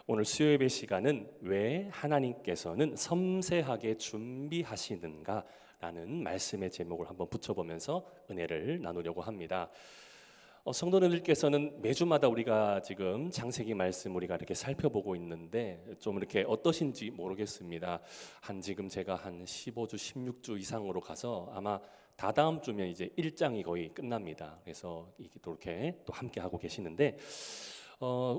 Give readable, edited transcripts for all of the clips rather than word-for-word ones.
오늘 수요예배 시간은 왜 하나님께서는 섬세하게 준비하시는가 라는 말씀의 제목을 한번 붙여보면서 은혜를 나누려고 합니다. 성도님들께서는 매주마다 우리가 지금 창세기 말씀 우리가 이렇게 살펴보고 있는데 좀 이렇게 어떠신지 모르겠습니다. 지금 제가 한 15주, 16주 이상으로 가서 아마 다다음 주면 이제 1장이 거의 끝납니다. 그래서 이렇게 또 함께 하고 계시는데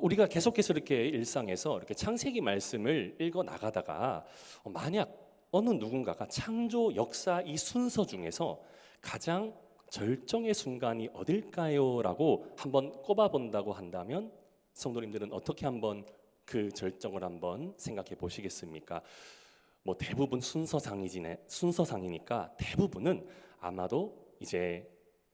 우리가 계속해서 이렇게 일상에서 이렇게 창세기 말씀을 읽어 나가다가 만약 어느 누군가가 창조 역사 이 순서 중에서 가장 절정의 순간이 어딜까요? 라고 한번 꼽아본다고 한다면 성도님들은 어떻게 한번 그 절정을 한번 생각해 보시겠습니까? 뭐 대부분 순서상이니까 대부분은 아마도 이제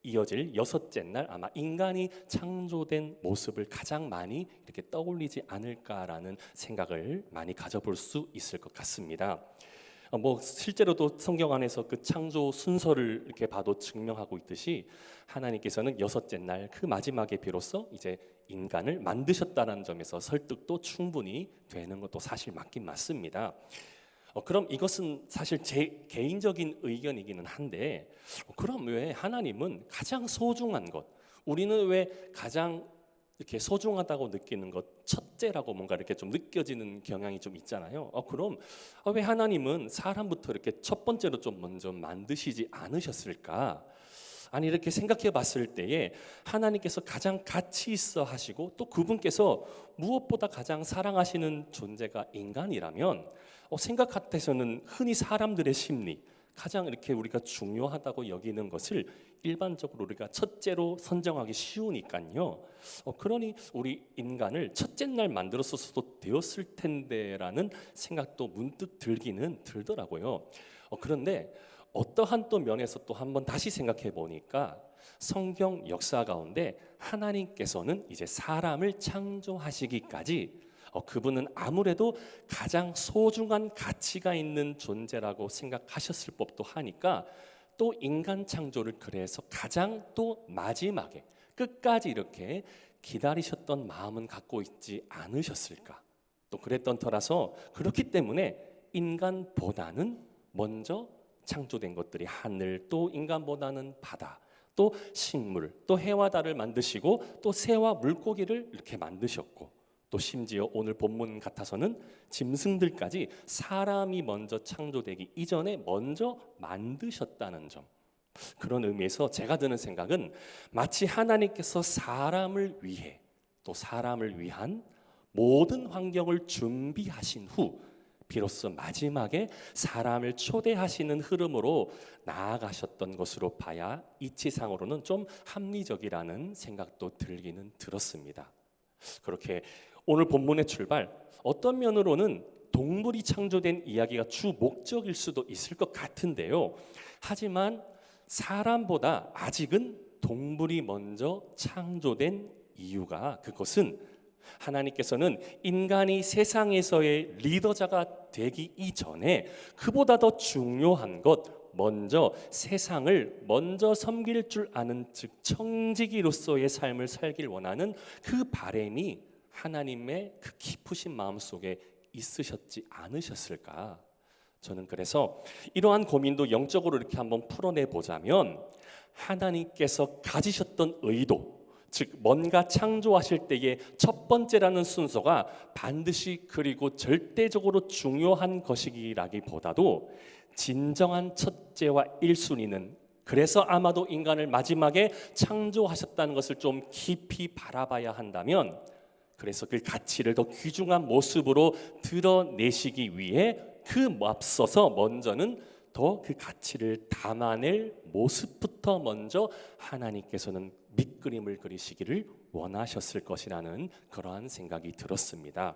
이어질 여섯째 날 아마 인간이 창조된 모습을 가장 많이 이렇게 떠올리지 않을까라는 생각을 많이 가져볼 수 있을 것 같습니다. 뭐 실제로도 성경 안에서 그 창조 순서를 이렇게 봐도 증명하고 있듯이 하나님께서는 여섯째 날 그 마지막에 비로소 이제 인간을 만드셨다는 점에서 설득도 충분히 되는 것도 사실 맞긴 맞습니다. 그럼 이것은 사실 제 개인적인 의견이기는 한데 그럼 왜 하나님은 가장 소중한 것, 우리는 왜 가장 이렇게 소중하다고 느끼는 것 첫째라고 뭔가 이렇게 좀 느껴지는 경향이 좀 있잖아요. 그럼 왜 하나님은 사람부터 이렇게 첫 번째로 좀 먼저 만드시지 않으셨을까? 아니 이렇게 생각해 봤을 때에 하나님께서 가장 가치 있어 하시고 또 그분께서 무엇보다 가장 사랑하시는 존재가 인간이라면 생각 같아서는 흔히 사람들의 심리 가장 이렇게 우리가 중요하다고 여기는 것을 일반적으로 우리가 첫째로 선정하기 쉬우니까요. 그러니 우리 인간을 첫째 날 만들었어도 되었을 텐데라는 생각도 문득 들기는 들더라고요. 그런데 어떠한 또 면에서 또 한번 다시 생각해 보니까 성경 역사 가운데 하나님께서는 이제 사람을 창조하시기까지 그분은 아무래도 가장 소중한 가치가 있는 존재라고 생각하셨을 법도 하니까 또 인간 창조를 그래서 가장 또 마지막에 끝까지 이렇게 기다리셨던 마음은 갖고 있지 않으셨을까? 또 그랬던 터라서 그렇기 때문에 인간보다는 먼저 창조된 것들이 하늘, 또 인간보다는 바다, 또 식물, 또 해와 달을 만드시고 또 새와 물고기를 이렇게 만드셨고 또 심지어 오늘 본문 같아서는 짐승들까지 사람이 먼저 창조되기 이전에 먼저 만드셨다는 점. 그런 의미에서 제가 드는 생각은 마치 하나님께서 사람을 위해 또 사람을 위한 모든 환경을 준비하신 후 비로소 마지막에 사람을 초대하시는 흐름으로 나아가셨던 것으로 봐야 이치상으로는 좀 합리적이라는 생각도 들기는 들었습니다. 그렇게 오늘 본문의 출발, 어떤 면으로는 동물이 창조된 이야기가 주 목적일 수도 있을 것 같은데요. 하지만 사람보다 아직은 동물이 먼저 창조된 이유가 그것은 하나님께서는 인간이 세상에서의 리더자가 되기 이전에 그보다 더 중요한 것, 먼저 세상을 먼저 섬길 줄 아는 즉 청지기로서의 삶을 살길 원하는 그 바람이 하나님의 그 깊으신 마음속에 있으셨지 않으셨을까? 저는 그래서 이러한 고민도 영적으로 이렇게 한번 풀어내 보자면 하나님께서 가지셨던 의도, 즉 뭔가 창조하실 때의 첫 번째라는 순서가 반드시 그리고 절대적으로 중요한 것이기라기보다도 진정한 첫째와 1순위는 그래서 아마도 인간을 마지막에 창조하셨다는 것을 좀 깊이 바라봐야 한다면 그래서 그 가치를 더 귀중한 모습으로 드러내시기 위해 그 앞서서 먼저는 더 그 가치를 담아낼 모습부터 먼저 하나님께서는 밑그림을 그리시기를 원하셨을 것이라는 그러한 생각이 들었습니다.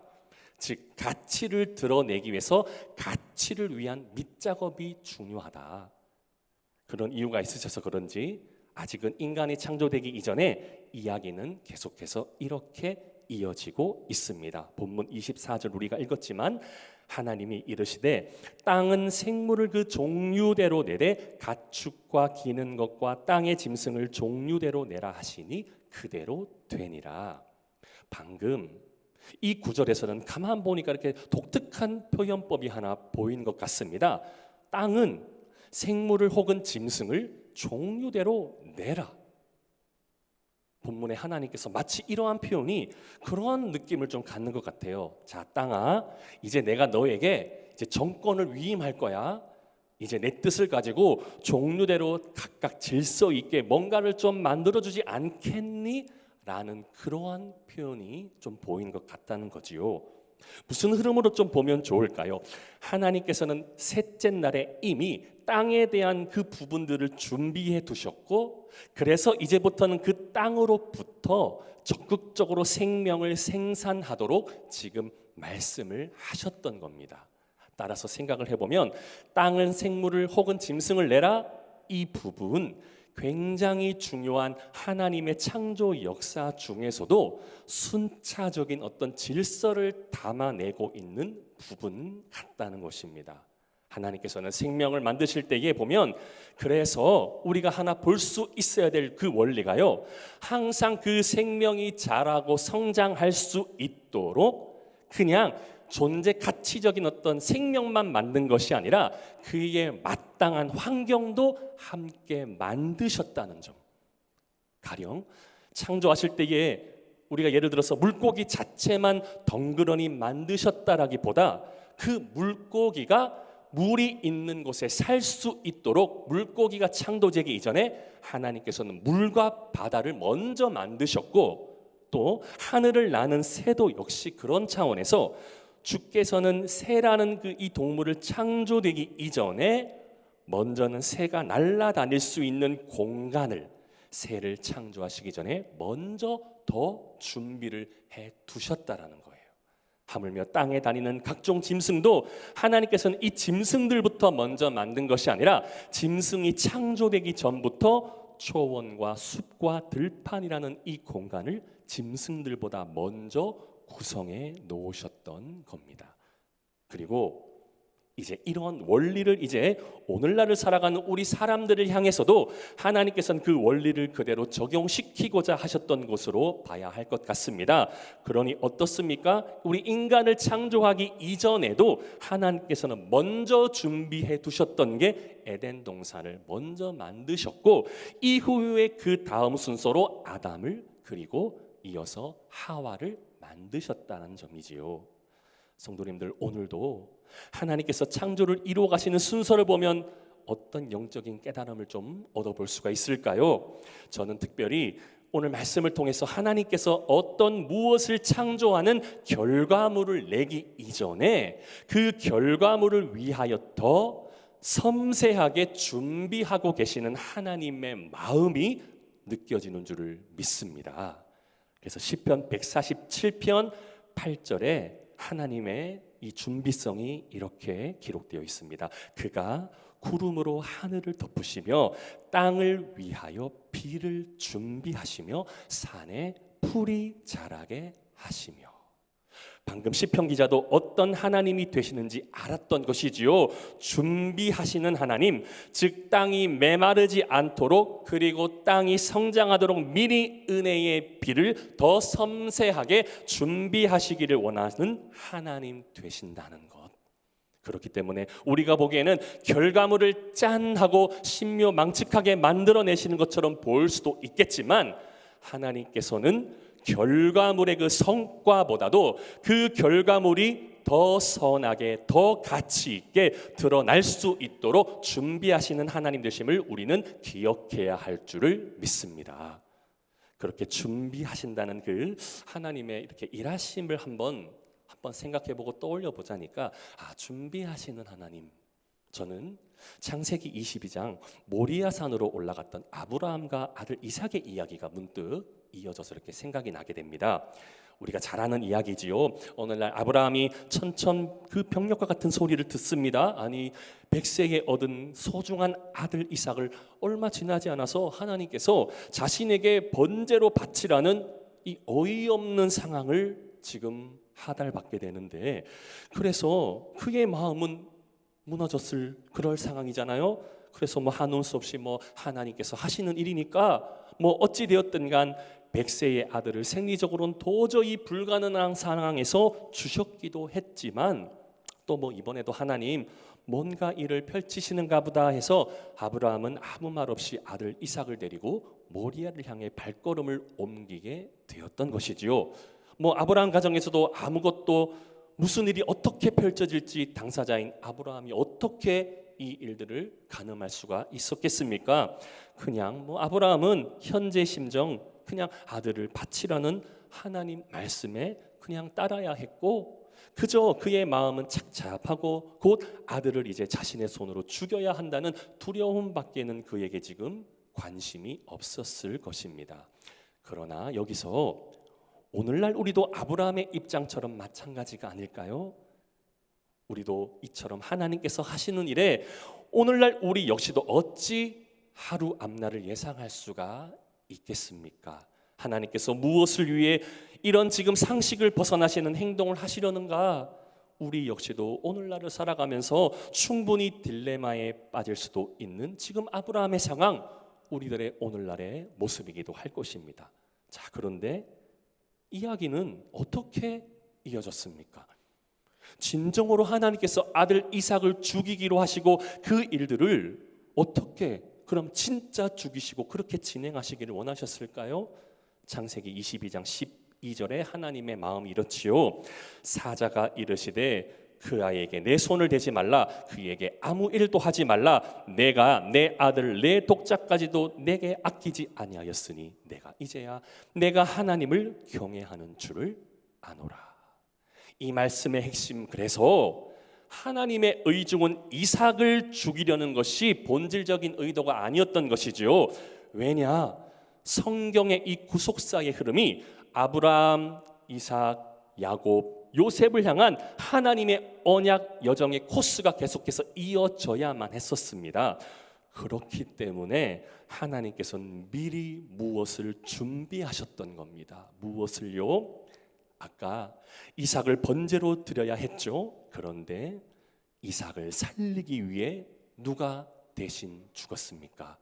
즉 가치를 드러내기 위해서 가치를 위한 밑작업이 중요하다. 그런 이유가 있으셔서 그런지 아직은 인간이 창조되기 이전에 이야기는 계속해서 이렇게 이어지고 있습니다. 본문 24절 우리가 읽었지만 하나님이 이르시되 땅은 생물을 그 종류대로 내되 가축과 기는 것과 땅의 짐승을 종류대로 내라 하시니 그대로 되니라. 방금 이 구절에서는 가만 보니까 이렇게 독특한 표현법이 하나 보이는 것 같습니다. 땅은 생물을 혹은 짐승을 종류대로 내라. 본문에 하나님께서 마치 이러한 표현이 그러한 느낌을 좀 갖는 것 같아요. 자, 땅아, 이제 내가 너에게 이제 정권을 위임할 거야. 이제 내 뜻을 가지고 종류대로 각각 질서 있게 뭔가를 좀 만들어주지 않겠니? 라는 그러한 표현이 좀 보이는 것 같다는 거지요. 무슨 흐름으로 좀 보면 좋을까요? 하나님께서는 셋째 날에 이미 땅에 대한 그 부분들을 준비해 두셨고, 그래서 이제부터는 그 땅으로부터 적극적으로 생명을 생산하도록 지금 말씀을 하셨던 겁니다. 따라서 생각을 해보면 땅은 생물을 혹은 짐승을 내라, 이 부분 굉장히 중요한 하나님의 창조 역사 중에서도 순차적인 어떤 질서를 담아내고 있는 부분 같다는 것입니다. 하나님께서는 생명을 만드실 때에 보면, 그래서 우리가 하나 볼 수 있어야 될 그 원리가요, 항상 그 생명이 자라고 성장할 수 있도록 그냥 존재 가치적인 어떤 생명만 만든 것이 아니라 그에 마땅한 환경도 함께 만드셨다는 점. 가령 창조하실 때에 우리가 예를 들어서 물고기 자체만 덩그러니 만드셨다라기보다 그 물고기가 물이 있는 곳에 살 수 있도록 물고기가 창조되기 이전에 하나님께서는 물과 바다를 먼저 만드셨고, 또 하늘을 나는 새도 역시 그런 차원에서 주께서는 새라는 그 이 동물을 창조되기 이전에 먼저는 새가 날아다닐 수 있는 공간을, 새를 창조하시기 전에 먼저 더 준비를 해 두셨다라는 거예요. 하물며 땅에 다니는 각종 짐승도 하나님께서는 이 짐승들부터 먼저 만든 것이 아니라 짐승이 창조되기 전부터 초원과 숲과 들판이라는 이 공간을 짐승들보다 먼저 구성해 놓으셨던 겁니다. 그리고 이제 이런 원리를 이제 오늘날을 살아가는 우리 사람들을 향해서도 하나님께서는 그 원리를 그대로 적용시키고자 하셨던 것으로 봐야 할 것 같습니다. 그러니 어떻습니까? 우리 인간을 창조하기 이전에도 하나님께서는 먼저 준비해 두셨던 게 에덴 동산을 먼저 만드셨고, 이후에 그 다음 순서로 아담을, 그리고 이어서 하와를 만드셨다는 점이지요. 성도님들, 오늘도 하나님께서 창조를 이루어 가시는 순서를 보면 어떤 영적인 깨달음을 좀 얻어볼 수가 있을까요? 저는 특별히 오늘 말씀을 통해서 하나님께서 어떤 무엇을 창조하는 결과물을 내기 이전에 그 결과물을 위하여 더 섬세하게 준비하고 계시는 하나님의 마음이 느껴지는 줄을 믿습니다. 그래서 시편 147편 8절에 하나님의 이 준비성이 이렇게 기록되어 있습니다. 그가 구름으로 하늘을 덮으시며 땅을 위하여 비를 준비하시며 산에 풀이 자라게 하시며. 방금 시편 기자도 어떤 하나님이 되시는지 알았던 것이지요. 준비하시는 하나님, 즉 땅이 메마르지 않도록, 그리고 땅이 성장하도록 미리 은혜의 비를 더 섬세하게 준비하시기를 원하는 하나님 되신다는 것. 그렇기 때문에 우리가 보기에는 결과물을 짠하고 신묘망측하게 만들어내시는 것처럼 보일 수도 있겠지만, 하나님께서는 결과물의 그 성과보다도 그 결과물이 더 선하게, 더 가치 있게 드러날 수 있도록 준비하시는 하나님 되심을 우리는 기억해야 할 줄을 믿습니다. 그렇게 준비하신다는 그 하나님의 이렇게 일하심을 한번 생각해보고 떠올려 보자니까, 준비하시는 하나님. 저는 창세기 22장 모리아산으로 올라갔던 아브라함과 아들 이삭의 이야기가 문득 이어져서 이렇게 생각이 나게 됩니다. 우리가 잘 아는 이야기지요. 오늘날 아브라함이 천천 그 병력과 같은 소리를 듣습니다. 아니, 100세에 얻은 소중한 아들 이삭을 얼마 지나지 않아서 하나님께서 자신에게 번제로 바치라는 이 어이없는 상황을 지금 하달받게 되는데, 그래서 그의 마음은 무너졌을 그럴 상황이잖아요. 그래서 하는 수 없이 하나님께서 하시는 일이니까 어찌 되었든 간 100세의 아들을 생리적으로는 도저히 불가능한 상황에서 주셨기도 했지만 또 뭐 이번에도 하나님 뭔가 일을 펼치시는가 보다 해서 아브라함은 아무 말 없이 아들 이삭을 데리고 모리아를 향해 발걸음을 옮기게 되었던 것이지요. 뭐 아브라함 가정에서도 아무것도 무슨 일이 어떻게 펼쳐질지 당사자인 아브라함이 어떻게 이 일들을 가늠할 수가 있었겠습니까? 그냥 뭐 아브라함은 현재 심정 그냥 아들을 바치라는 하나님 말씀에 그냥 따라야 했고 그저 그의 마음은 착잡하고 곧 아들을 이제 자신의 손으로 죽여야 한다는 두려움밖에는 그에게 지금 관심이 없었을 것입니다. 그러나 여기서 오늘날 우리도 아브라함의 입장처럼 마찬가지가 아닐까요? 우리도 이처럼 하나님께서 하시는 일에 오늘날 우리 역시도 어찌 하루 앞날을 예상할 수가 있겠습니까? 하나님께서 무엇을 위해 이런 지금 상식을 벗어나시는 행동을 하시려는가? 우리 역시도 오늘날을 살아가면서 충분히 딜레마에 빠질 수도 있는 지금 아브라함의 상황, 우리들의 오늘날의 모습이기도 할 것입니다. 자, 그런데 이야기는 어떻게 이어졌습니까? 진정으로 하나님께서 아들 이삭을 죽이기로 하시고 그 일들을 어떻게 그럼 진짜 죽이시고 그렇게 진행하시기를 원하셨을까요? 창세기 22장 12절에 하나님의 마음이 이렇지요. 사자가 이르시되 그 아이에게 내 손을 대지 말라, 그에게 아무 일도 하지 말라. 내가 내 아들 내 독자까지도 내게 아끼지 아니하였으니 내가 이제야 내가 하나님을 경외하는 줄을 아노라. 이 말씀의 핵심, 그래서 하나님의 의중은 이삭을 죽이려는 것이 본질적인 의도가 아니었던 것이지요. 왜냐? 성경의 이 구속사의 흐름이 아브라함, 이삭, 야곱, 요셉을 향한 하나님의 언약 여정의 코스가 계속해서 이어져야만 했었습니다. 그렇기 때문에 하나님께서는 미리 무엇을 준비하셨던 겁니다. 무엇을요? 아까 이삭을 번제로 드려야 했죠. 그런데 이삭을 살리기 위해 누가 대신 죽었습니까?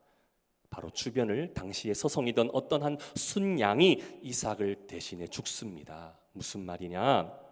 바로 주변을 당시에 서성이던 어떤 한 순양이 이삭을 대신해 죽습니다. 무슨 말이냐?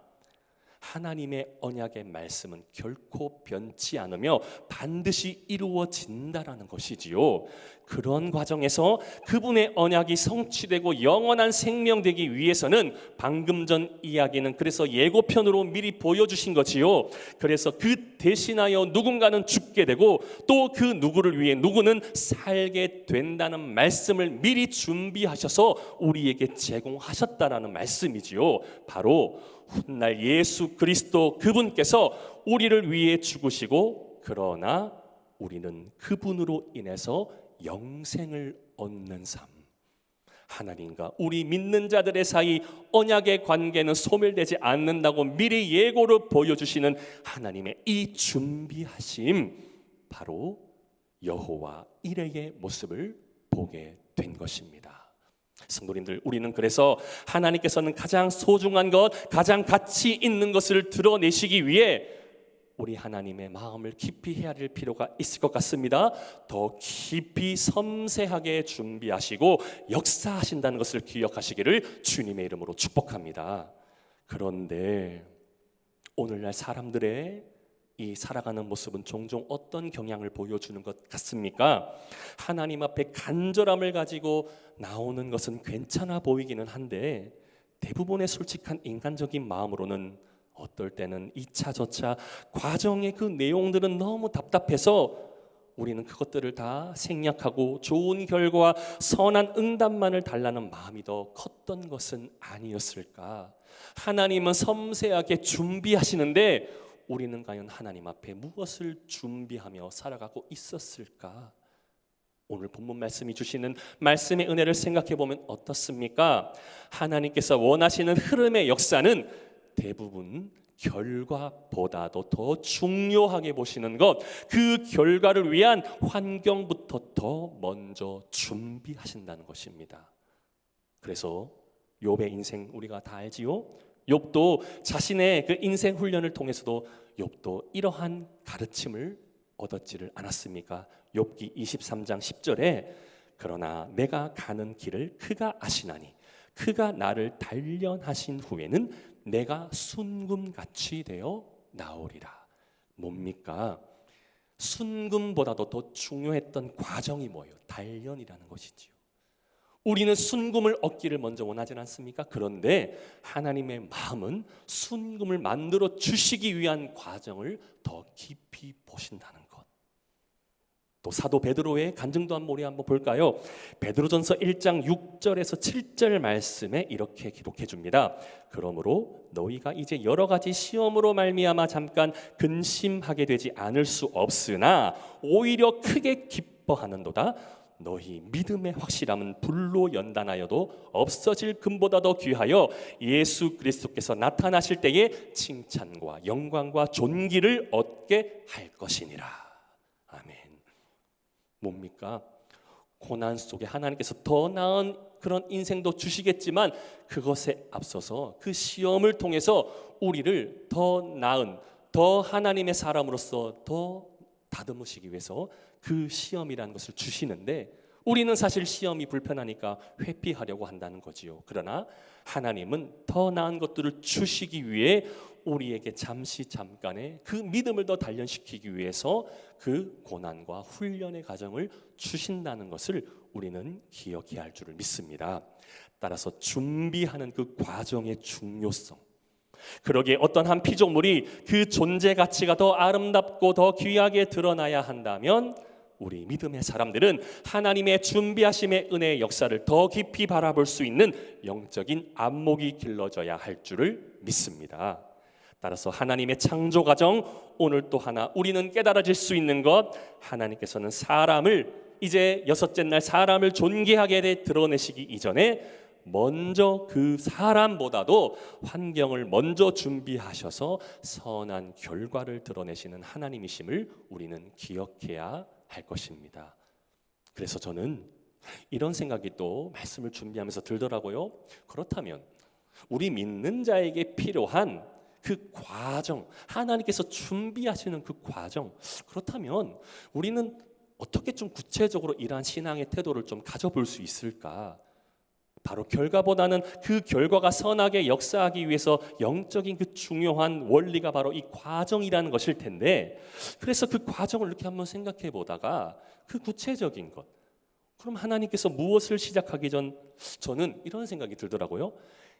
하나님의 언약의 말씀은 결코 변치 않으며 반드시 이루어진다라는 것이지요. 그런 과정에서 그분의 언약이 성취되고 영원한 생명되기 위해서는 방금 전 이야기는 그래서 예고편으로 미리 보여주신 거지요. 그래서 그 대신하여 누군가는 죽게 되고 또 그 누구를 위해 누구는 살게 된다는 말씀을 미리 준비하셔서 우리에게 제공하셨다라는 말씀이지요. 바로 훗날 예수 그리스도 그분께서 우리를 위해 죽으시고 그러나 우리는 그분으로 인해서 영생을 얻는 삶, 하나님과 우리 믿는 자들의 사이 언약의 관계는 소멸되지 않는다고 미리 예고를 보여주시는 하나님의 이 준비하심, 바로 여호와 이레의 모습을 보게 된 것입니다. 성도님들, 우리는 그래서 하나님께서는 가장 소중한 것, 가장 가치 있는 것을 드러내시기 위해 우리 하나님의 마음을 깊이 헤아릴 필요가 있을 것 같습니다. 더 깊이 섬세하게 준비하시고 역사하신다는 것을 기억하시기를 주님의 이름으로 축복합니다. 그런데 오늘날 사람들의 이 살아가는 모습은 종종 어떤 경향을 보여주는 것 같습니까? 하나님 앞에 간절함을 가지고 나오는 것은 괜찮아 보이기는 한데 대부분의 솔직한 인간적인 마음으로는 어떨 때는 이차저차 과정의 그 내용들은 너무 답답해서 우리는 그것들을 다 생략하고 좋은 결과, 선한 응답만을 달라는 마음이 더 컸던 것은 아니었을까? 하나님은 섬세하게 준비하시는데 우리는 과연 하나님 앞에 무엇을 준비하며 살아가고 있었을까? 오늘 본문 말씀이 주시는 말씀의 은혜를 생각해 보면 어떻습니까? 하나님께서 원하시는 흐름의 역사는 대부분 결과보다도 더 중요하게 보시는 것, 그 결과를 위한 환경부터 더 먼저 준비하신다는 것입니다. 그래서 욥의 인생 우리가 다 알지요? 욥도 자신의 그 인생 훈련을 통해서도 욥도 이러한 가르침을 얻었지를 않았습니까? 욥기 23장 10절에 그러나 내가 가는 길을 그가 아시나니 그가 나를 단련하신 후에는 내가 순금같이 되어 나오리라. 뭡니까? 순금보다도 더 중요했던 과정이 뭐예요? 단련이라는 것이지요. 우리는 순금을 얻기를 먼저 원하지 않습니까? 그런데 하나님의 마음은 순금을 만들어 주시기 위한 과정을 더 깊이 보신다는 것. 또 사도 베드로의 간증도한 모리 한번 볼까요? 베드로전서 1장 6절에서 7절 말씀에 이렇게 기록해 줍니다. 그러므로 너희가 이제 여러 가지 시험으로 말미암아 잠깐 근심하게 되지 않을 수 없으나 오히려 크게 기뻐하는도다. 너희 믿음의 확실함은 불로 연단하여도 없어질 금보다 더 귀하여 예수 그리스도께서 나타나실 때에 칭찬과 영광과 존귀를 얻게 할 것이니라. 아멘. 뭡니까? 고난 속에 하나님께서 더 나은 그런 인생도 주시겠지만 그것에 앞서서 그 시험을 통해서 우리를 더 나은, 더 하나님의 사람으로서 더 다듬으시기 위해서 그 시험이라는 것을 주시는데 우리는 사실 시험이 불편하니까 회피하려고 한다는 거지요. 그러나 하나님은 더 나은 것들을 주시기 위해 우리에게 잠깐의 그 믿음을 더 단련시키기 위해서 그 고난과 훈련의 과정을 주신다는 것을 우리는 기억해야 할 줄을 믿습니다. 따라서 준비하는 그 과정의 중요성, 그러기에 어떤 한 피조물이 그 존재 가치가 더 아름답고 더 귀하게 드러나야 한다면 우리 믿음의 사람들은 하나님의 준비하심의 은혜의 역사를 더 깊이 바라볼 수 있는 영적인 안목이 길러져야 할 줄을 믿습니다. 따라서 하나님의 창조 과정, 오늘 또 하나 우리는 깨달아질 수 있는 것, 하나님께서는 사람을 이제 여섯째 날 사람을 존귀하게 드러내시기 이전에 먼저 그 사람보다도 환경을 먼저 준비하셔서 선한 결과를 드러내시는 하나님이심을 우리는 기억해야 할 것입니다. 그래서 저는 이런 생각이 또 말씀을 준비하면서 들더라고요. 그렇다면 우리 믿는 자에게 필요한 그 과정, 하나님께서 준비하시는 그 과정, 그렇다면 우리는 어떻게 좀 구체적으로 이러한 신앙의 태도를 좀 가져볼 수 있을까? 바로 결과보다는 그 결과가 선하게 역사하기 위해서 영적인 그 중요한 원리가 바로 이 과정이라는 것일 텐데, 그래서 그 과정을 이렇게 한번 생각해 보다가 그 구체적인 것, 그럼 하나님께서 무엇을 시작하기 전, 저는 이런 생각이 들더라고요.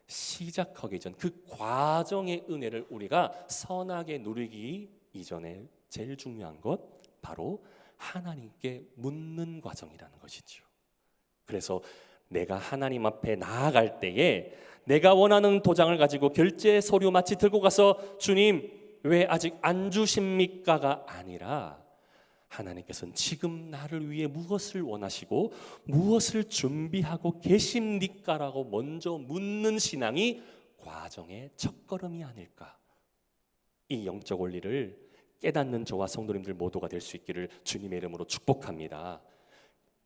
시작하기 전 그 과정의 은혜를 우리가 선하게 누리기 이전에 제일 중요한 것, 바로 하나님께 묻는 과정이라는 것이죠. 그래서 내가 하나님 앞에 나아갈 때에 내가 원하는 도장을 가지고 결제 서류 마치 들고 가서 주님 왜 아직 안 주십니까가 아니라 하나님께서는 지금 나를 위해 무엇을 원하시고 무엇을 준비하고 계십니까라고 먼저 묻는 신앙이 과정의 첫걸음이 아닐까. 이 영적 원리를 깨닫는 저와 성도님들 모두가 될 수 있기를 주님의 이름으로 축복합니다.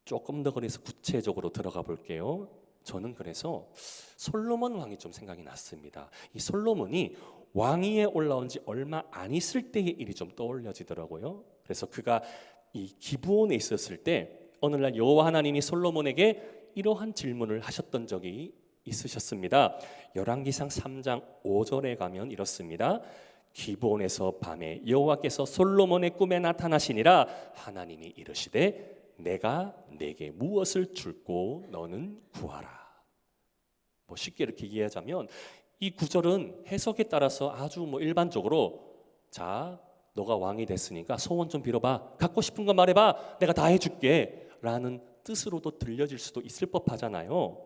조금 더 그래서 구체적으로 들어가 볼게요. 저는 그래서 솔로몬 왕이 좀 생각이 났습니다. 이 솔로몬이 왕위에 올라온 지 얼마 안 있을 때의 일이 좀 떠올려지더라고요. 그래서 그가 이 기브온에 있었을 때 어느 날 여호와 하나님이 솔로몬에게 이러한 질문을 하셨던 적이 있으셨습니다. 열왕기상 3장 5절에 가면 이렇습니다. 기브온에서 밤에 여호와께서 솔로몬의 꿈에 나타나시니라. 하나님이 이르시되 내가 내게 무엇을 줄고 너는 구하라. 쉽게 이렇게 이해하자면 이 구절은 해석에 따라서 아주 일반적으로 자 너가 왕이 됐으니까 소원 좀 빌어봐, 갖고 싶은 거 말해봐, 내가 다 해줄게 라는 뜻으로도 들려질 수도 있을 법하잖아요.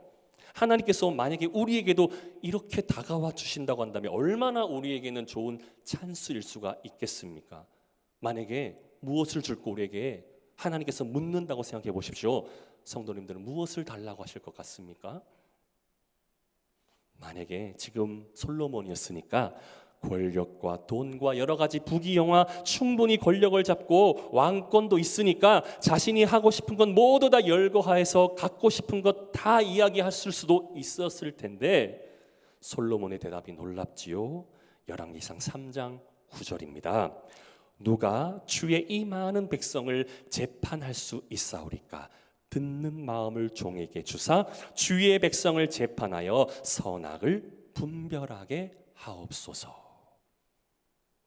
하나님께서 만약에 우리에게도 이렇게 다가와 주신다고 한다면 얼마나 우리에게는 좋은 찬스일 수가 있겠습니까? 만약에 무엇을 줄고 우리에게 하나님께서 묻는다고 생각해 보십시오. 성도님들은 무엇을 달라고 하실 것 같습니까? 만약에 지금 솔로몬이었으니까 권력과 돈과 여러 가지 부귀영화, 충분히 권력을 잡고 왕권도 있으니까 자신이 하고 싶은 건 모두 다 열거하여서 갖고 싶은 것 다 이야기했을 수도 있었을 텐데 솔로몬의 대답이 놀랍지요. 열왕기상 3장 9절입니다. 누가 주의 이 많은 백성을 재판할 수 있사오리까? 듣는 마음을 종에게 주사 주의 백성을 재판하여 선악을 분별하게 하옵소서.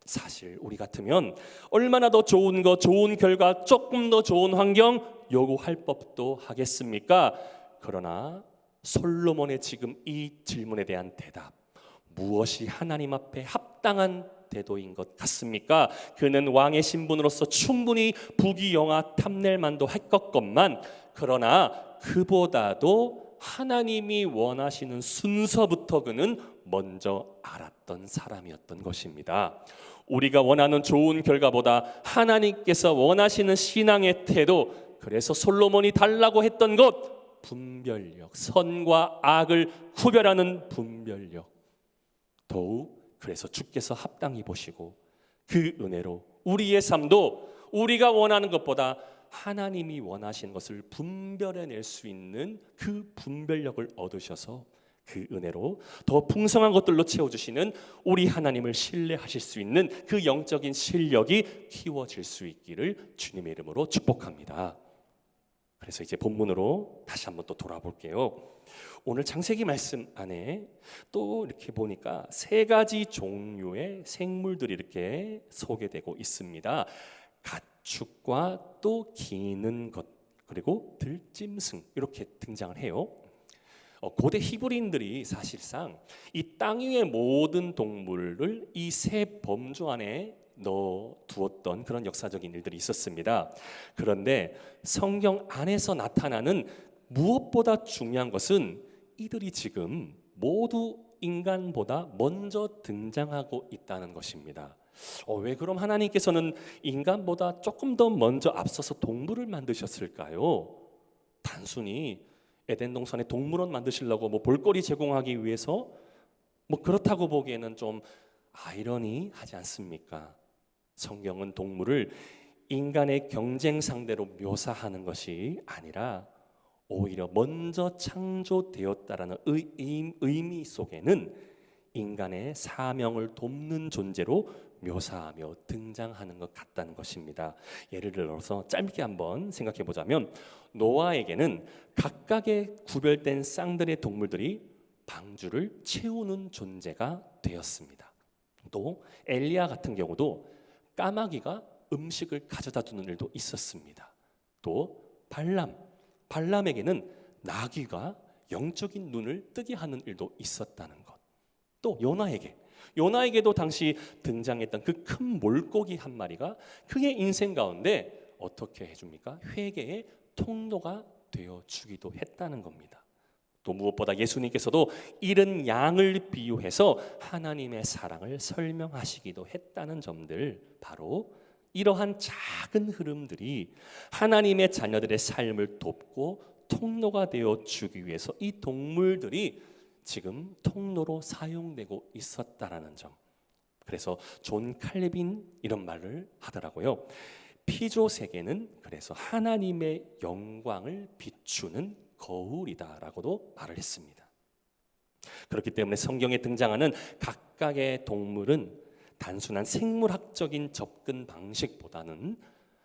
사실 우리 같으면 얼마나 더 좋은 것, 좋은 결과, 조금 더 좋은 환경 요구할 법도 하겠습니까? 그러나 솔로몬의 지금 이 질문에 대한 대답, 무엇이 하나님 앞에 합당한 태도인 것 같습니까? 그는 왕의 신분으로서 충분히 부귀영화 탐낼 만도 했겠건만, 그러나 그보다도 하나님이 원하시는 순서부터 그는 먼저 알았던 사람이었던 것입니다. 우리가 원하는 좋은 결과보다 하나님께서 원하시는 신앙의 태도, 그래서 솔로몬이 달라고 했던 것, 분별력, 선과 악을 구별하는 분별력. 더욱 그래서 주께서 합당히 보시고 그 은혜로 우리의 삶도 우리가 원하는 것보다 하나님이 원하시는 것을 분별해낼 수 있는 그 분별력을 얻으셔서 그 은혜로 더 풍성한 것들로 채워주시는 우리 하나님을 신뢰하실 수 있는 그 영적인 실력이 키워질 수 있기를 주님의 이름으로 축복합니다. 그래서 이제 본문으로 다시 한번 또 돌아볼게요. 오늘 창세기 말씀 안에 또 이렇게 보니까 세 가지 종류의 생물들이 이렇게 소개되고 있습니다. 가축과 또 기는 것, 그리고 들짐승, 이렇게 등장을 해요. 고대 히브리인들이 사실상 이 땅 위의 모든 동물을 이 세 범주 안에 넣어 두었던 그런 역사적인 일들이 있었습니다. 그런데 성경 안에서 나타나는 무엇보다 중요한 것은 이들이 지금 모두 인간보다 먼저 등장하고 있다는 것입니다. 왜 그럼 하나님께서는 인간보다 조금 더 먼저 앞서서 동물을 만드셨을까요? 단순히 에덴 동산에 동물원 만드시려고 볼거리 제공하기 위해서 그렇다고 보기에는 좀 아이러니하지 않습니까? 성경은 동물을 인간의 경쟁 상대로 묘사하는 것이 아니라 오히려 먼저 창조되었다라는 의미 속에는 인간의 사명을 돕는 존재로 묘사하며 등장하는 것 같다는 것입니다. 예를 들어서 짧게 한번 생각해 보자면, 노아에게는 각각의 구별된 쌍들의 동물들이 방주를 채우는 존재가 되었습니다. 또 엘리야 같은 경우도 까마귀가 음식을 가져다 주는 일도 있었습니다. 또 발람에게는 나귀가 영적인 눈을 뜨게 하는 일도 있었다는 것. 또 요나에게도 당시 등장했던 그 큰 물고기 한 마리가 그의 인생 가운데 어떻게 해줍니까? 회개의 통로가 되어주기도 했다는 겁니다. 또 무엇보다 예수님께서도 잃은 양을 비유해서 하나님의 사랑을 설명하시기도 했다는 점들, 바로 이러한 작은 흐름들이 하나님의 자녀들의 삶을 돕고 통로가 되어주기 위해서 이 동물들이 지금 통로로 사용되고 있었다라는 점. 그래서 존 칼빈 이런 말을 하더라고요. 피조 세계는 그래서 하나님의 영광을 비추는 거울이다라고도 말을 했습니다. 그렇기 때문에 성경에 등장하는 각각의 동물은 단순한 생물학적인 접근 방식보다는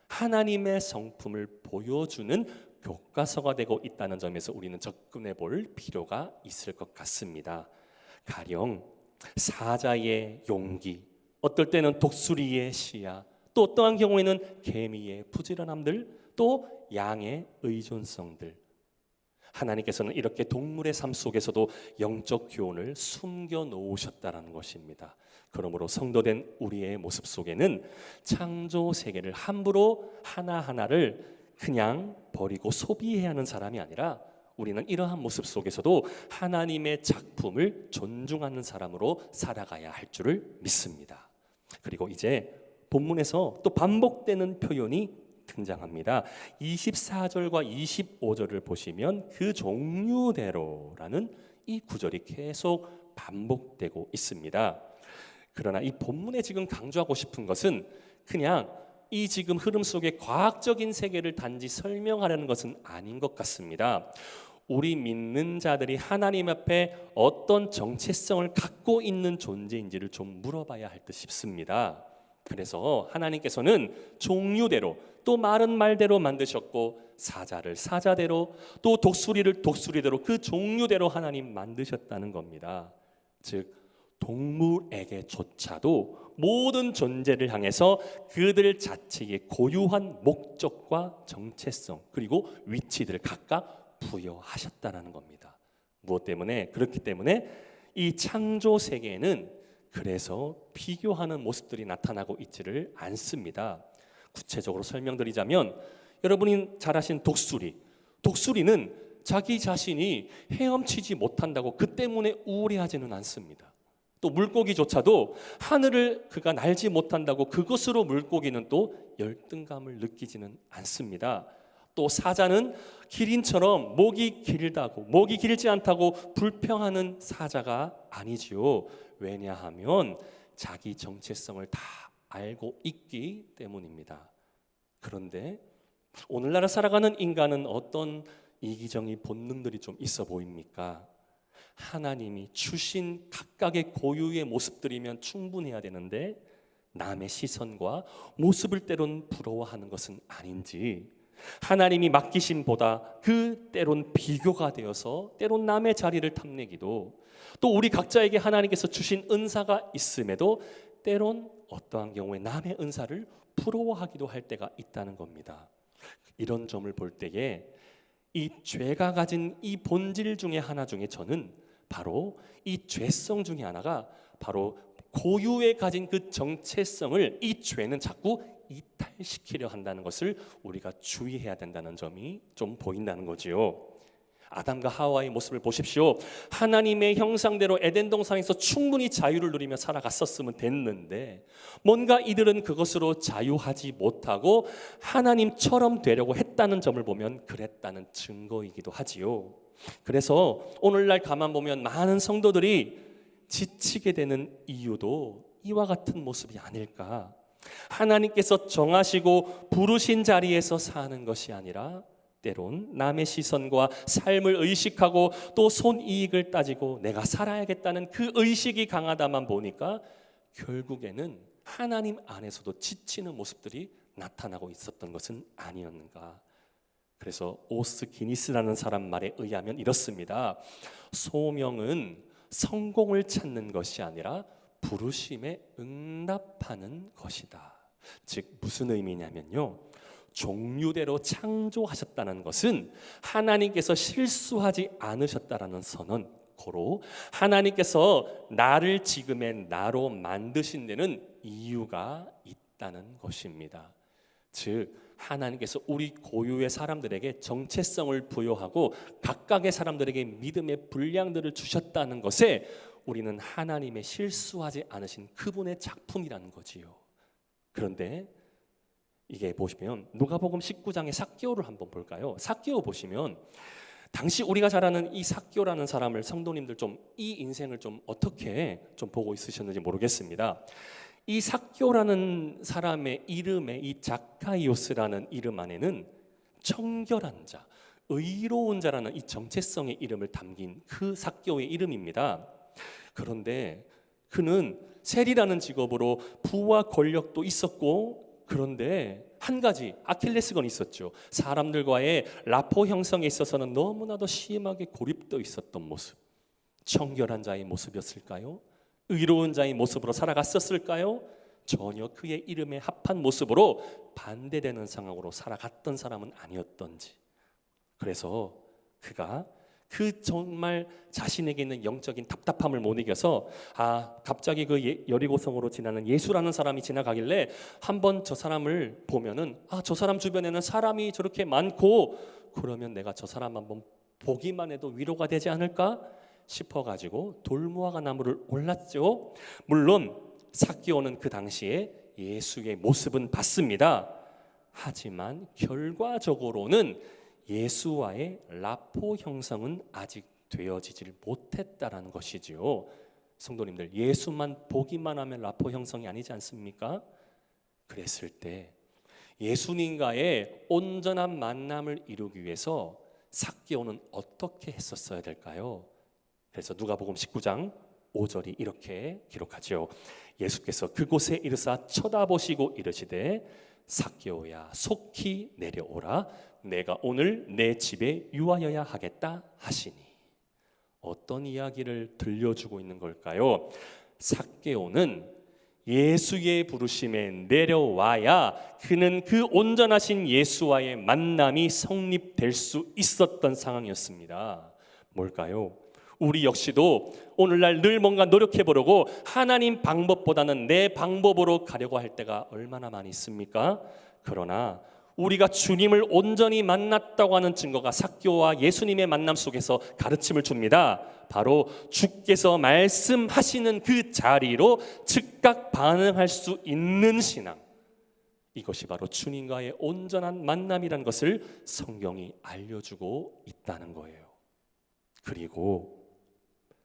하나님의 성품을 보여주는 교과서가 되고 있다는 점에서 우리는 접근해 볼 필요가 있을 것 같습니다. 가령 사자의 용기, 어떨 때는 독수리의 시야, 또 어떠한 경우에는 개미의 부지런함들, 또 양의 의존성들. 하나님께서는 이렇게 동물의 삶 속에서도 영적 교훈을 숨겨 놓으셨다는 것입니다. 그러므로 성도된 우리의 모습 속에는 창조 세계를 함부로 하나하나를 그냥 버리고 소비해야 하는 사람이 아니라, 우리는 이러한 모습 속에서도 하나님의 작품을 존중하는 사람으로 살아가야 할 줄을 믿습니다. 그리고 이제 본문에서 또 반복되는 표현이 등장합니다. 24절과 25절을 보시면 그 종류대로라는 이 구절이 계속 반복되고 있습니다. 그러나 이 본문에 지금 강조하고 싶은 것은 그냥 이 지금 흐름 속의 과학적인 세계를 단지 설명하려는 것은 아닌 것 같습니다. 우리 믿는 자들이 하나님 앞에 어떤 정체성을 갖고 있는 존재인지를 좀 물어봐야 할 듯 싶습니다. 그래서 하나님께서는 종류대로 또 말은 말대로 만드셨고 사자를 사자대로 또 독수리를 독수리대로 그 종류대로 하나님 만드셨다는 겁니다. 즉 동물에게조차도 모든 존재를 향해서 그들 자체의 고유한 목적과 정체성 그리고 위치들을 각각 부여하셨다는 겁니다. 무엇 때문에? 그렇기 때문에 이 창조 세계에는 그래서 비교하는 모습들이 나타나고 있지를 않습니다. 구체적으로 설명드리자면 여러분이 잘 아신 독수리는 자기 자신이 헤엄치지 못한다고 그 때문에 우울해하지는 않습니다. 또 물고기조차도 하늘을 그가 날지 못한다고 그것으로 물고기는 또 열등감을 느끼지는 않습니다. 또 사자는 기린처럼 목이 길지 않다고 불평하는 사자가 아니지요. 왜냐하면 자기 정체성을 다 알고 있기 때문입니다. 그런데 오늘날 살아가는 인간은 어떤 이기적인 본능들이 좀 있어 보입니까? 하나님이 주신 각각의 고유의 모습들이면 충분해야 되는데 남의 시선과 모습을 때론 부러워하는 것은 아닌지, 하나님이 맡기심보다 그 때론 비교가 되어서 때론 남의 자리를 탐내기도, 또 우리 각자에게 하나님께서 주신 은사가 있음에도 때론 어떠한 경우에 남의 은사를 부러워하기도 할 때가 있다는 겁니다. 이런 점을 볼 때에 이 죄가 가진 이 본질 중에 하나 중에 저는 바로 이 죄성 중에 하나가 바로 고유에 가진 그 정체성을 이 죄는 자꾸 이탈시키려 한다는 것을 우리가 주의해야 된다는 점이 좀 보인다는 거지요. 아담과 하와의 모습을 보십시오. 하나님의 형상대로 에덴 동산에서 충분히 자유를 누리며 살아갔었으면 됐는데 뭔가 이들은 그것으로 자유하지 못하고 하나님처럼 되려고 했다는 점을 보면 그랬다는 증거이기도 하지요. 그래서 오늘날 가만 보면 많은 성도들이 지치게 되는 이유도 이와 같은 모습이 아닐까. 하나님께서 정하시고 부르신 자리에서 사는 것이 아니라 때론 남의 시선과 삶을 의식하고 또 손이익을 따지고 내가 살아야겠다는 그 의식이 강하다만 보니까 결국에는 하나님 안에서도 지치는 모습들이 나타나고 있었던 것은 아니었는가. 그래서 오스 기니스라는 사람 말에 의하면 이렇습니다. 소명은 성공을 찾는 것이 아니라 부르심에 응답하는 것이다. 즉 무슨 의미냐면요, 종류대로 창조하셨다는 것은 하나님께서 실수하지 않으셨다라는 선언, 고로 하나님께서 나를 지금의 나로 만드신 데는 이유가 있다는 것입니다. 즉 하나님께서 우리 고유의 사람들에게 정체성을 부여하고 각각의 사람들에게 믿음의 분량들을 주셨다는 것에 우리는 하나님의 실수하지 않으신 그분의 작품이라는 거지요. 그런데 이게 보시면 누가복음 19장의 삭개오를 한번 볼까요? 삭개오 보시면 당시 우리가 잘 아는 이 삭개오라는 사람을 성도님들 좀 이 인생을 좀 어떻게 좀 보고 있으셨는지 모르겠습니다. 이 삭개오라는 사람의 이름에 이 자카이오스라는 이름 안에는 청결한 자, 의로운 자라는 이 정체성의 이름을 담긴 그 삭개오의 이름입니다. 그런데 그는 세리라는 직업으로 부와 권력도 있었고, 그런데 한 가지 아킬레스건이 있었죠. 사람들과의 라포 형성에 있어서는 너무나도 심하게 고립되어 있었던 모습. 청결한 자의 모습이었을까요? 의로운 자의 모습으로 살아갔었을까요? 전혀 그의 이름에 합한 모습으로 반대되는 상황으로 살아갔던 사람은 아니었던지. 그래서 그가 그 정말 자신에게 있는 영적인 답답함을 못 이겨서 갑자기 그 여리고성으로 지나는 예수라는 사람이 지나가길래 한번 저 사람을 보면은 저 사람 주변에는 사람이 저렇게 많고 그러면 내가 저 사람 한번 보기만 해도 위로가 되지 않을까 싶어가지고 돌무화과 나무를 올랐죠. 물론 삭개오는 그 당시에 예수의 모습은 봤습니다. 하지만 결과적으로는 예수와의 라포 형성은 아직 되어지질 못했다라는 것이지요. 성도님들, 예수만 보기만 하면 라포 형성이 아니지 않습니까? 그랬을 때 예수님과의 온전한 만남을 이루기 위해서 삭개오는 어떻게 했었어야 될까요? 그래서 누가복음 19장 5절이 이렇게 기록하죠. 예수께서 그곳에 이르사 쳐다보시고 이르시되 삭개오야 속히 내려오라 내가 오늘 내 집에 유하여야 하겠다 하시니. 어떤 이야기를 들려주고 있는 걸까요? 삭개오는 예수의 부르심에 내려와야 그는 그 온전하신 예수와의 만남이 성립될 수 있었던 상황이었습니다. 뭘까요? 우리 역시도 오늘날 늘 뭔가 노력해 보려고 하나님 방법보다는 내 방법으로 가려고 할 때가 얼마나 많이 있습니까? 그러나 우리가 주님을 온전히 만났다고 하는 증거가 삭개오와 예수님의 만남 속에서 가르침을 줍니다. 바로 주께서 말씀하시는 그 자리로 즉각 반응할 수 있는 신앙, 이것이 바로 주님과의 온전한 만남이라는 것을 성경이 알려주고 있다는 거예요. 그리고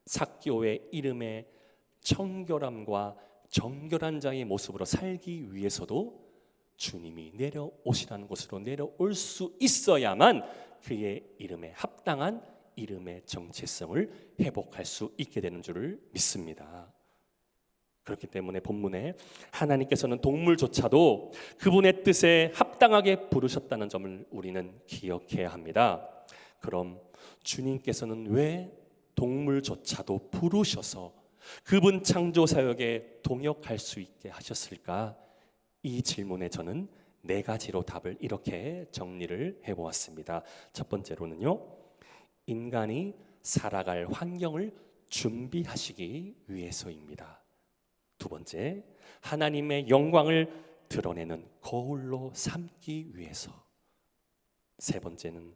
삭개오의 이름의 청결함과 정결한 자의 모습으로 살기 위해서도 주님이 내려오시라는 곳으로 내려올 수 있어야만 그의 이름에 합당한 이름의 정체성을 회복할 수 있게 되는 줄을 믿습니다. 그렇기 때문에 본문에 하나님께서는 동물조차도 그분의 뜻에 합당하게 부르셨다는 점을 우리는 기억해야 합니다. 그럼 주님께서는 왜 동물조차도 부르셔서 그분 창조 사역에 동역할 수 있게 하셨을까? 이 질문에 저는 4가지로 답을 이렇게 정리를 해보았습니다. 첫 번째로는요, 인간이 살아갈 환경을 준비하시기 위해서입니다. 두 번째, 하나님의 영광을 드러내는 거울로 삼기 위해서. 세 번째는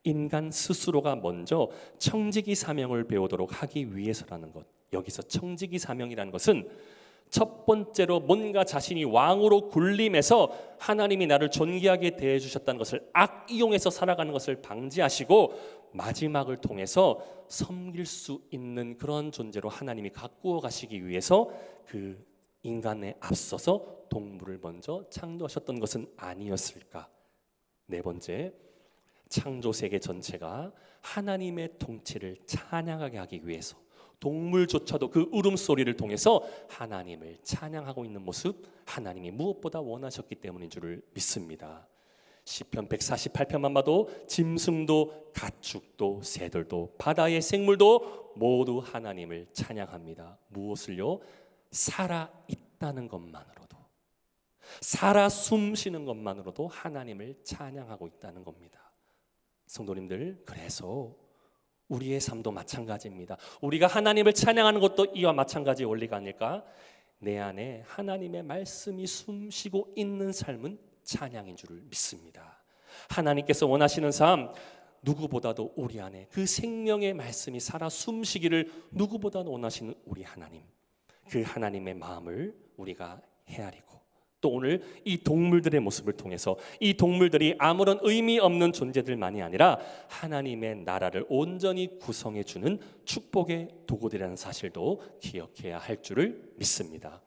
인간 스스로가 먼저 청지기 사명을 배우도록 하기 위해서라는 것. 여기서 청지기 사명이라는 것은 첫 번째로 뭔가 자신이 왕으로 군림해서 하나님이 나를 존귀하게 대해주셨다는 것을 악이용해서 살아가는 것을 방지하시고 마지막을 통해서 섬길 수 있는 그런 존재로 하나님이 가꾸어 가시기 위해서 그 인간에 앞서서 동물을 먼저 창조하셨던 것은 아니었을까? 네 번째, 창조 세계 전체가 하나님의 통치를 찬양하게 하기 위해서 동물조차도 그 울음소리를 통해서 하나님을 찬양하고 있는 모습, 하나님이 무엇보다 원하셨기 때문인 줄을 믿습니다. 시편 148편만 봐도 짐승도 가축도 새들도 바다의 생물도 모두 하나님을 찬양합니다. 무엇을요? 살아있다는 것만으로도, 살아 숨쉬는 것만으로도 하나님을 찬양하고 있다는 겁니다. 성도님들, 그래서 우리의 삶도 마찬가지입니다. 우리가 하나님을 찬양하는 것도 이와 마찬가지의 원리가 아닐까? 내 안에 하나님의 말씀이 숨쉬고 있는 삶은 찬양인 줄을 믿습니다. 하나님께서 원하시는 삶, 누구보다도 우리 안에 그 생명의 말씀이 살아 숨쉬기를 누구보다도 원하시는 우리 하나님, 그 하나님의 마음을 우리가 헤아리고 또 오늘 이 동물들의 모습을 통해서 이 동물들이 아무런 의미 없는 존재들만이 아니라 하나님의 나라를 온전히 구성해 주는 축복의 도구들이라는 사실도 기억해야 할 줄을 믿습니다.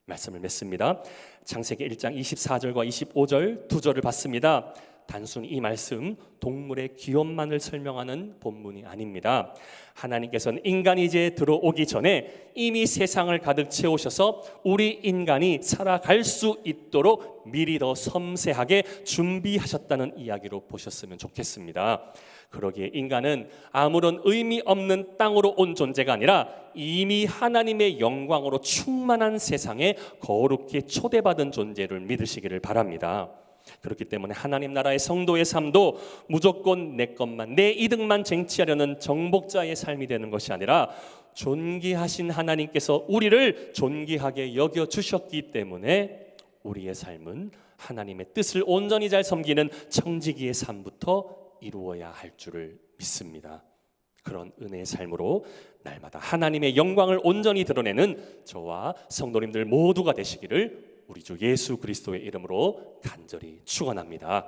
말씀을 맺습니다. 창세기 1장 24절과 25절 두 절을 봤습니다. 단순히 이 말씀 동물의 귀엽만을 설명하는 본문이 아닙니다. 하나님께서는 인간이 이제 들어오기 전에 이미 세상을 가득 채우셔서 우리 인간이 살아갈 수 있도록 미리 더 섬세하게 준비하셨다는 이야기로 보셨으면 좋겠습니다. 그러기에 인간은 아무런 의미 없는 땅으로 온 존재가 아니라 이미 하나님의 영광으로 충만한 세상에 거룩히 초대받은 존재를 믿으시기를 바랍니다. 그렇기 때문에 하나님 나라의 성도의 삶도 무조건 내 것만, 내 이득만 쟁취하려는 정복자의 삶이 되는 것이 아니라 존귀하신 하나님께서 우리를 존귀하게 여겨주셨기 때문에 우리의 삶은 하나님의 뜻을 온전히 잘 섬기는 청지기의 삶부터 이루어야 할 줄을 믿습니다. 그런 은혜의 삶으로 날마다 하나님의 영광을 온전히 드러내는 저와 성도님들 모두가 되시기를 우리 주 예수 그리스도의 이름으로 간절히 축원합니다.